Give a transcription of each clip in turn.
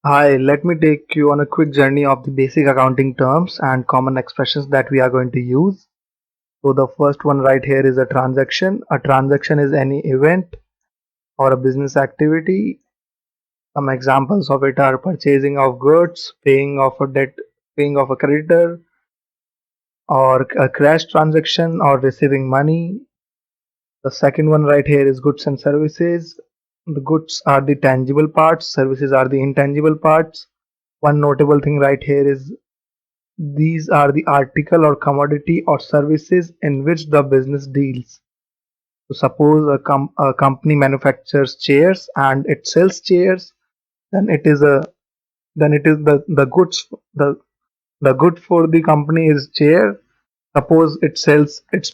Hi, let me take you on a quick journey of the basic accounting terms and common expressions that we are going to use. So the first one right here is a transaction. A transaction is any event or a business activity. Some examples of it are purchasing of goods, paying of a debt, paying of a creditor, or a cash transaction or receiving money. The second one right here is goods and services. The goods are the tangible parts, services are the intangible parts. One notable thing right here is these are the article or commodity or services in which the business deals. So suppose a company manufactures chairs and it sells chairs, then it is the goods the good for the company is chair. Suppose it sells its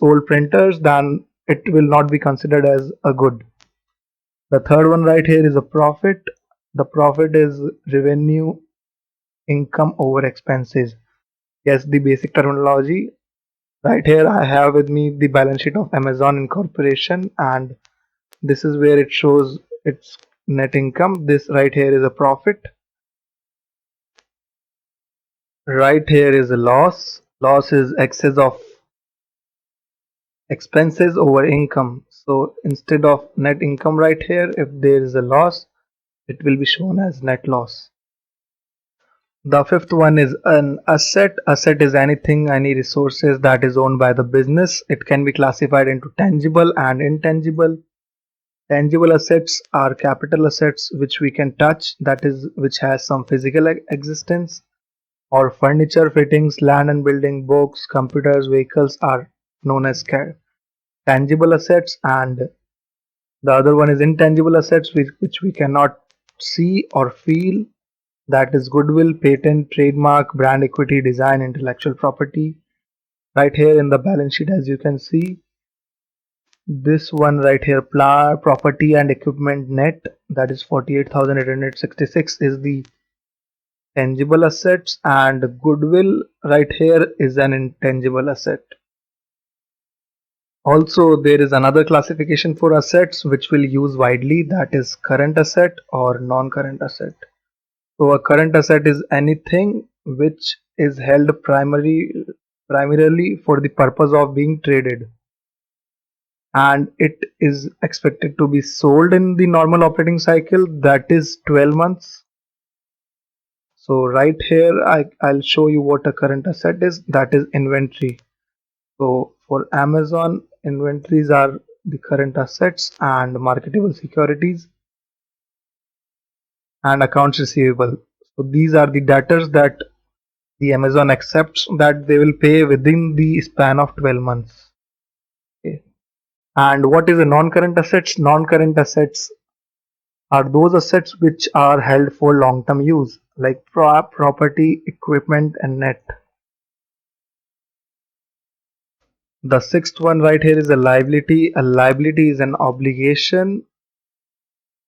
old printers, then it will not be considered as a good. The third one right here is a profit. The profit is revenue income over expenses. Yes, the basic terminology. Right here I have with me the balance sheet of Amazon Incorporation, and this is where it shows its net income. This right here is a profit. Right here is a loss. Loss is excess of expenses over income. So instead of net income right here, if there is a loss, it will be shown as net loss. The fifth one is an asset. Asset is anything, any resources that is owned by the business. It can be classified into tangible and intangible. Tangible assets are capital assets which we can touch, that is, which has some physical existence, or furniture, fittings, land and building, books, computers, vehicles are known as tangible assets, and the other one is intangible assets which we cannot see or feel, that is goodwill, patent, trademark, brand equity, design, intellectual property. Right here in the balance sheet, as you can see, this one right here, property and equipment net, that is 48,866 is the tangible assets, and goodwill right here is an intangible asset. Also, there is another classification for assets which we'll use widely, that is current asset or non-current asset. So a current asset is anything which is held primarily for the purpose of being traded, and it is expected to be sold in the normal operating cycle, that is 12 months. So right here I'll show you what a current asset is, that is inventory. So for Amazon, inventories are the current assets and marketable securities and accounts receivable. So these are the debtors that the Amazon accepts that they will pay within the span of 12 months. Okay. And what is a non-current assets? Non-current assets are those assets which are held for long-term use, like property, equipment, and net. The sixth one right here is a liability. A liability is an obligation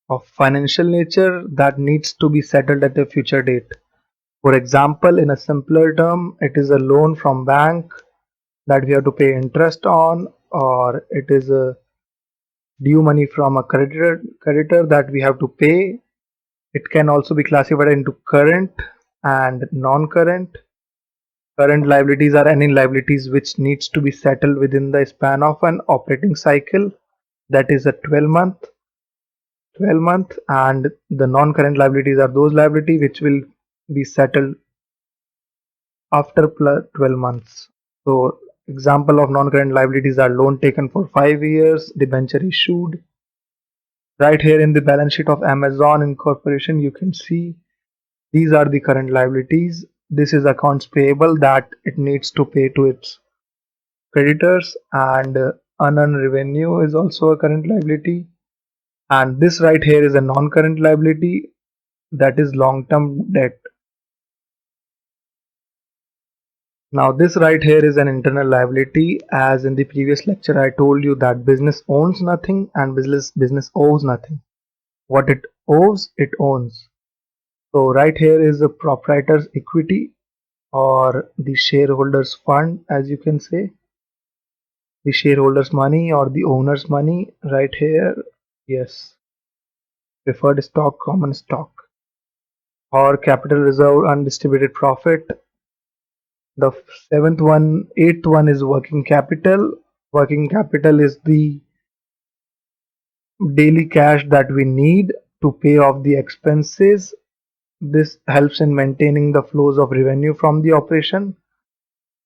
of financial nature that needs to be settled at a future date. For example, in a simpler term, it is a loan from bank that we have to pay interest on, or it is a due money from a creditor that we have to pay. It can also be classified into current and non-current. Current liabilities are any liabilities which needs to be settled within the span of an operating cycle, that is a 12 month, and the non-current liabilities are those liabilities which will be settled after 12 months. So example of non-current liabilities are loan taken for 5 years, debenture issued. Right here in the balance sheet of Amazon Incorporation, you can see these are the current liabilities. This is accounts payable that it needs to pay to its creditors, and unearned revenue is also a current liability. And this right here is a non-current liability, that is long-term debt. Now this right here is an internal liability. As in the previous lecture I told you that business owns nothing and business owes nothing. What it owes, it owns. So right here is the proprietor's equity or the shareholders fund, as you can say, the shareholders money or the owner's money right here. Yes, preferred stock, common stock. or capital reserve undistributed profit. The eighth one is working capital. Working capital is the daily cash that we need to pay off the expenses. This helps in maintaining the flows of revenue from the operation.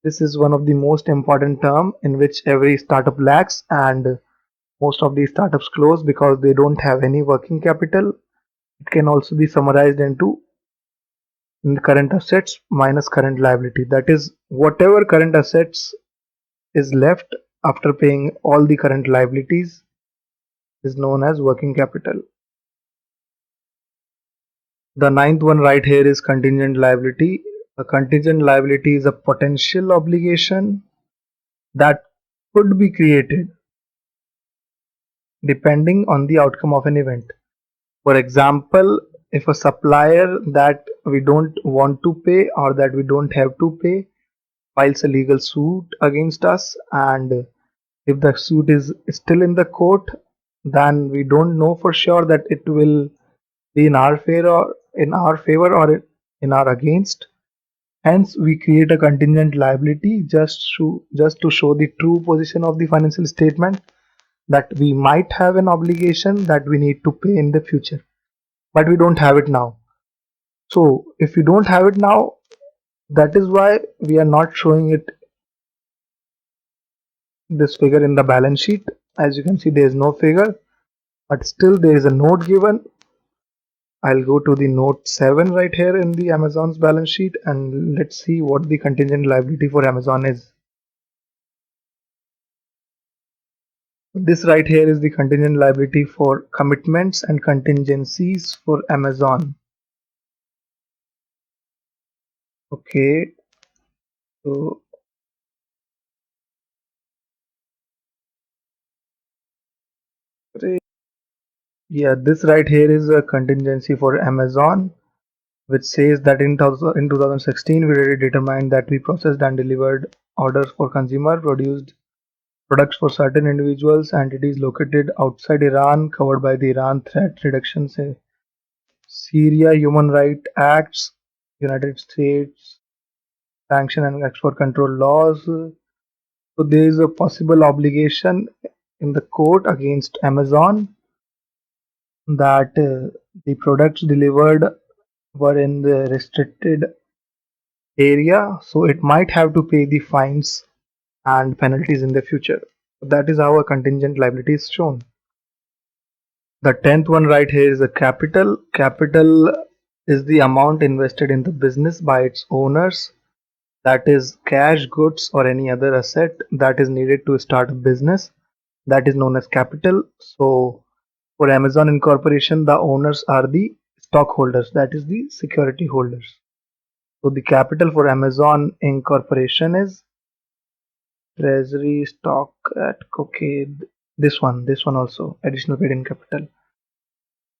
This is one of the most important term in which every startup lacks, and most of these startups close because they don't have any working capital. It can also be summarized into current assets minus current liability. That is, whatever current assets is left after paying all the current liabilities is known as working capital. The ninth one right here is contingent liability. A contingent liability is a potential obligation that could be created depending on the outcome of an event. For example, if a supplier that we don't want to pay or that we don't have to pay files a legal suit against us, and if the suit is still in the court, then we don't know for sure that it will be in our favor or in our against. Hence, we create a contingent liability just to show the true position of the financial statement, that we might have an obligation that we need to pay in the future, but we don't have it now. So, if we don't have it now, that is why we are not showing it this figure in the balance sheet. As you can see, there is no figure, but still there is a note given. I'll go to the note 7 right here in the Amazon's balance sheet, and let's see what the contingent liability for Amazon is. This right here is the contingent liability for commitments and contingencies for Amazon. Okay, so yeah, this right here is a contingency for Amazon, which says that in 2016 we already determined that we processed and delivered orders for consumer produced products for certain individuals entities located outside Iran covered by the Iran Threat Reduction Syria Human Rights Acts, United States sanction and export control laws. So there is a possible obligation in the court against Amazon that the products delivered were in the restricted area, so it might have to pay the fines and penalties in the future. That is how a contingent liability is shown. The 10th one right here is a capital. Capital is the amount invested in the business by its owners, that is cash, goods, or any other asset that is needed to start a business. That is known as capital. So for Amazon Incorporation, the owners are the stockholders, that is the security holders. So the capital for Amazon Incorporation is treasury stock at okay, this one also additional paid in capital.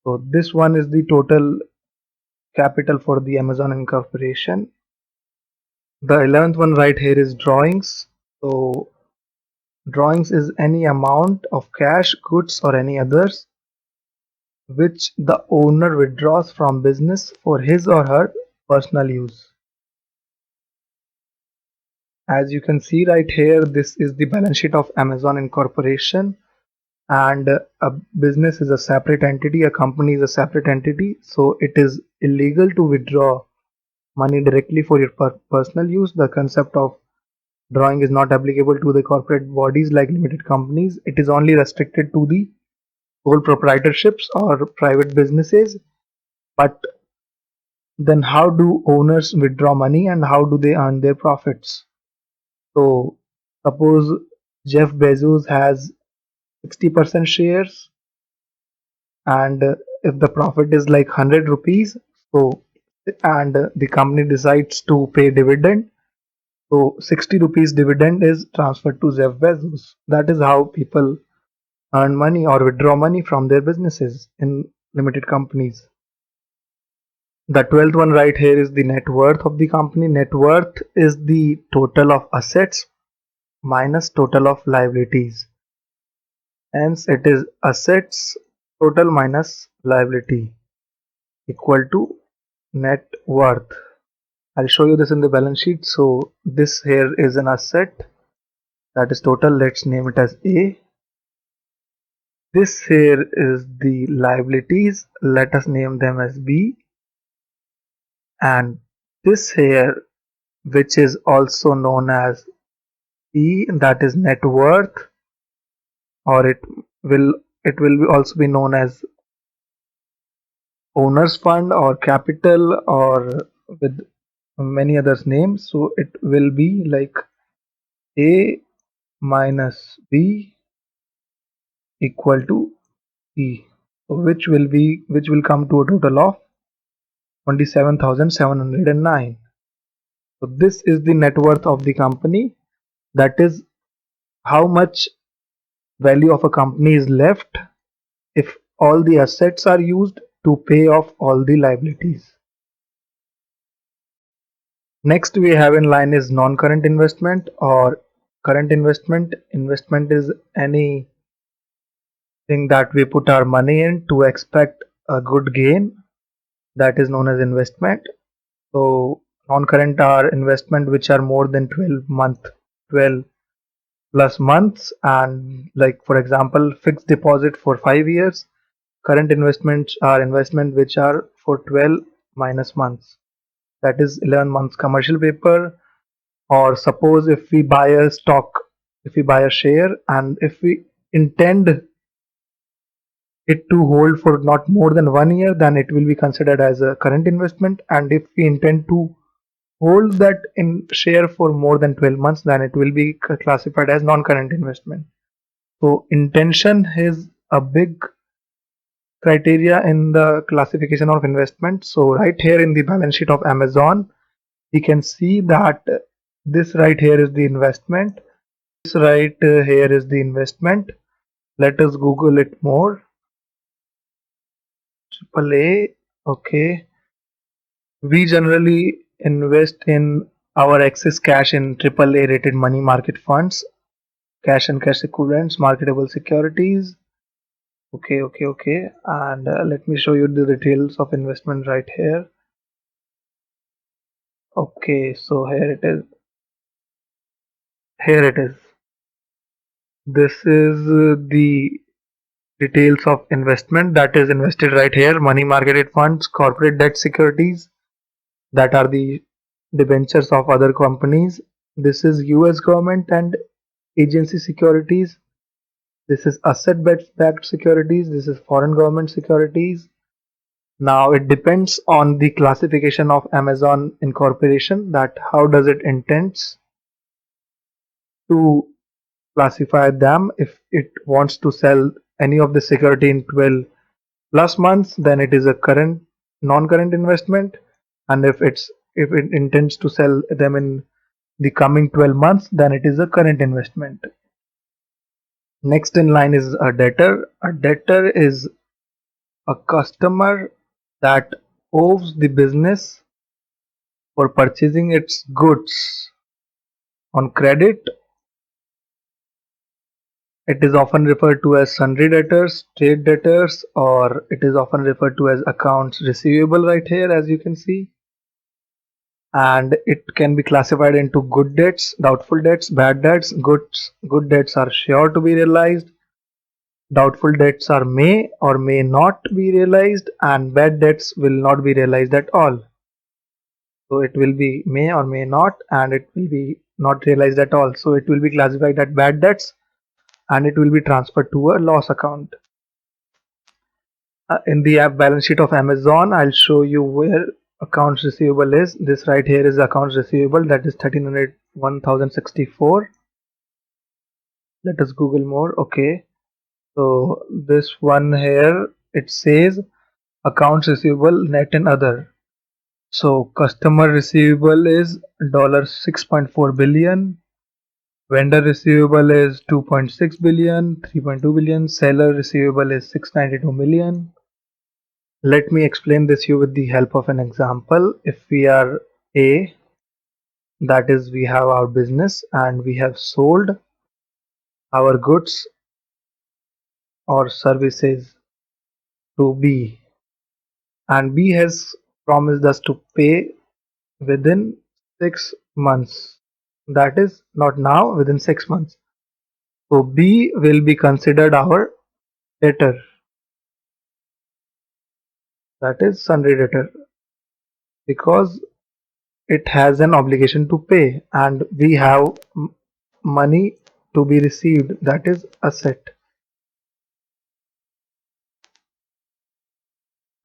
So this one is the total capital for the Amazon Incorporation. The 11th one right here is drawings. So drawings is any amount of cash, goods, or any others which the owner withdraws from business for his or her personal use. As you can see right here, this is the balance sheet of Amazon Incorporation, and a business is a separate entity, a company is a separate entity, so it is illegal to withdraw money directly for your personal use. The concept of drawing is not applicable to the corporate bodies like limited companies. It is only restricted to the sole proprietorships or private businesses. But then how do owners withdraw money and how do they earn their profits? So suppose Jeff Bezos has 60% shares, and if the profit is like 100 rupees, so and the company decides to pay dividend, so 60 rupees dividend is transferred to Jeff Bezos. That is how people earn money or withdraw money from their businesses in limited companies. The 12th one right here is the net worth of the company. Net worth is the total of assets minus total of liabilities. Hence it is assets total minus liability equal to net worth. I'll show you this in the balance sheet. So this here is an asset, that is total. Let's name it as A. This here is the liabilities. Let us name them as B. And this here, which is also known as E, that is net worth, or will also be known as owner's fund or capital, or with many others names. So it will be like A minus B equal to E, which will come to a total of 27,709. So this is the net worth of the company. That is how much value of a company is left if all the assets are used to pay off all the liabilities. Next we have in line is non-current investment or current investment. Investment is anything that we put our money in to expect a good gain. That is known as investment. So non-current are investment which are more than 12 plus months, and like for example fixed deposit for 5 years. Current investments are investment which are for 12 minus months, that is 11 months commercial paper. Or suppose if we buy a stock, if we buy a share, and if we intend it to hold for not more than 1 year, then it will be considered as a current investment. And if we intend to hold that in share for more than 12 months, then it will be classified as non-current investment. So intention is a big criteria in the classification of investment. So right here in the balance sheet of Amazon, we can see that this right here is the investment. This right here is the investment. Let us Google it more. AAA. Okay. We generally invest in our excess cash in AAA rated money market funds, cash and cash equivalents, marketable securities. Okay. And let me show you the details of investment right here. Okay, so here it is. Here it is. This is the details of investment that is invested right here. Money marketed funds, corporate debt securities, that are the debentures of other companies. This is US government and agency securities. This is asset backed securities. This is foreign government securities. Now it depends on the classification of Amazon Incorporation, that how does it intends to classify them. If it wants to sell any of the security in 12 plus months, then it is a current non-current investment. And if it intends to sell them in the coming 12 months, then it is a current investment. Next in line is a debtor. A debtor is a customer that owes the business for purchasing its goods on credit. It is often referred to as sundry debtors, trade debtors, or it is often referred to as accounts receivable right here, as you can see. And it can be classified into good debts, doubtful debts, bad debts. Good debts are sure to be realized. Doubtful debts are may or may not be realized, and bad debts will not be realized at all. So it will be may or may not, and it will be not realized at all. So it will be classified as bad debts, and it will be transferred to a loss account. In the app balance sheet of Amazon, I'll show you where accounts receivable is. This right here is accounts receivable, that is 1,364. Let us Google more. Okay, so this one here, it says accounts receivable net and other. So customer receivable is $6.4 billion. Vendor receivable is 2.6 billion, 3.2 billion. Seller receivable is 692 million. Let me explain this you with the help of an example. If we are A, that is we have our business and we have sold our goods or services to B, and B has promised us to pay within 6 months. That is not now, within 6 months. So B will be considered our debtor. That is sundry debtor because it has an obligation to pay and we have money to be received. That is asset.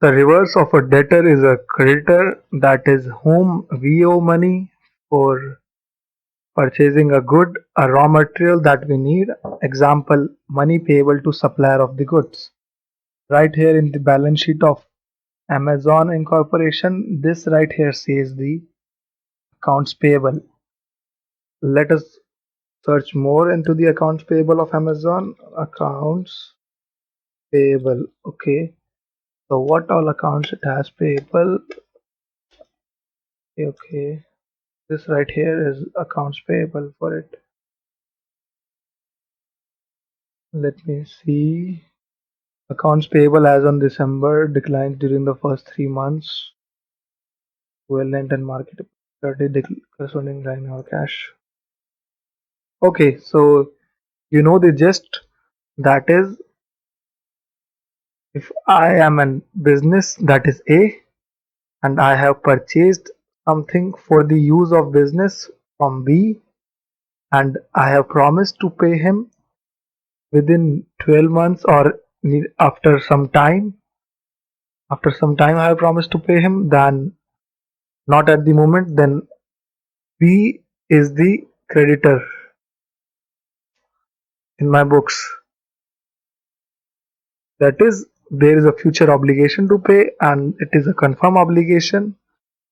The reverse of a debtor is a creditor, that is whom we owe money for purchasing a good, a raw material that we need. Example, money payable to supplier of the goods. Right here in the balance sheet of Amazon Incorporation, this right here says the accounts payable. Let us search more into the accounts payable of Amazon. Accounts payable. Okay. So what all accounts it has payable? Okay. This right here is accounts payable for it. Let me see. Accounts payable as on December declines during the first 3 months. Equivalent and market 30 corresponding line or cash. Okay, so you know the gist. That is, if I am a business that is A and I have purchased something for the use of business from B and I have promised to pay him within 12 months or after some time. After some time I have promised to pay him, then not at the moment, then B is the creditor in my books. That is, there is a future obligation to pay and it is a confirm obligation,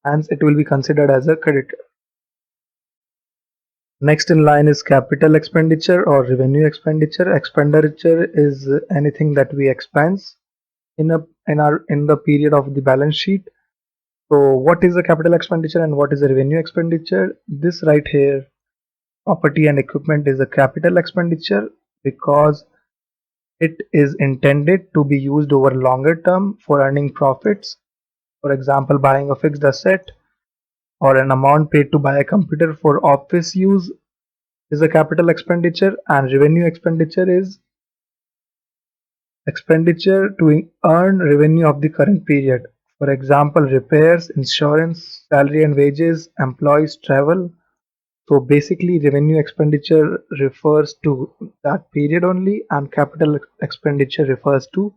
hence it will be considered as a creditor. Next in line is capital expenditure or revenue expenditure. Expenditure is anything that we expense in the period of the balance sheet. So what is the capital expenditure and what is the revenue expenditure? This right here, property and equipment, is a capital expenditure because it is intended to be used over longer term for earning profits. For example, buying a fixed asset or an amount paid to buy a computer for office use is a capital expenditure, and revenue expenditure is expenditure to earn revenue of the current period. For example, repairs, insurance, salary and wages, employees, travel. So basically revenue expenditure refers to that period only and capital expenditure refers to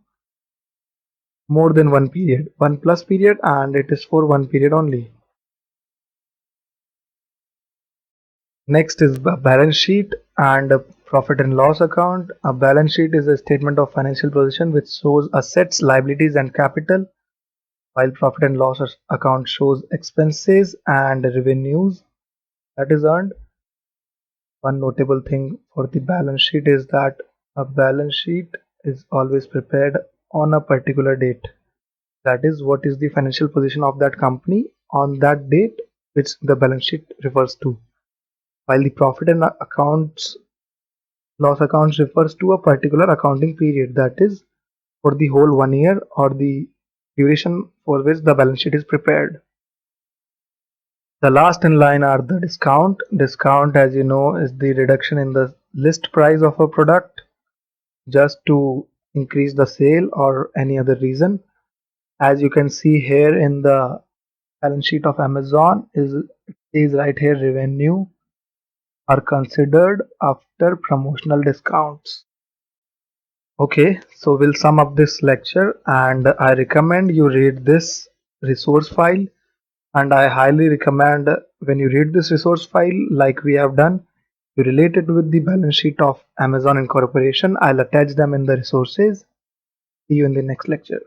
more than one period, one plus period, and it is for one period only. Next is a balance sheet and a profit and loss account. A balance sheet is a statement of financial position which shows assets, liabilities and capital, while profit and loss account shows expenses and revenues that is earned. One notable thing for the balance sheet is that a balance sheet is always prepared on a particular date. That is, what is the financial position of that company on that date which the balance sheet refers to. While the profit and loss accounts refers to a particular accounting period, that is for the whole 1 year or the duration for which the balance sheet is prepared. The last in line are the discount. Discount, as you know, is the reduction in the list price of a product just to increase the sale or any other reason. As you can see here in the balance sheet of Amazon, is right here, revenue are considered after promotional discounts. Okay, so we'll sum up this lecture and I recommend you read this resource file, and I highly recommend when you read this resource file like we have done, you relate it with the balance sheet of Amazon Incorporation. I'll attach them in the resources. See you in the next lecture.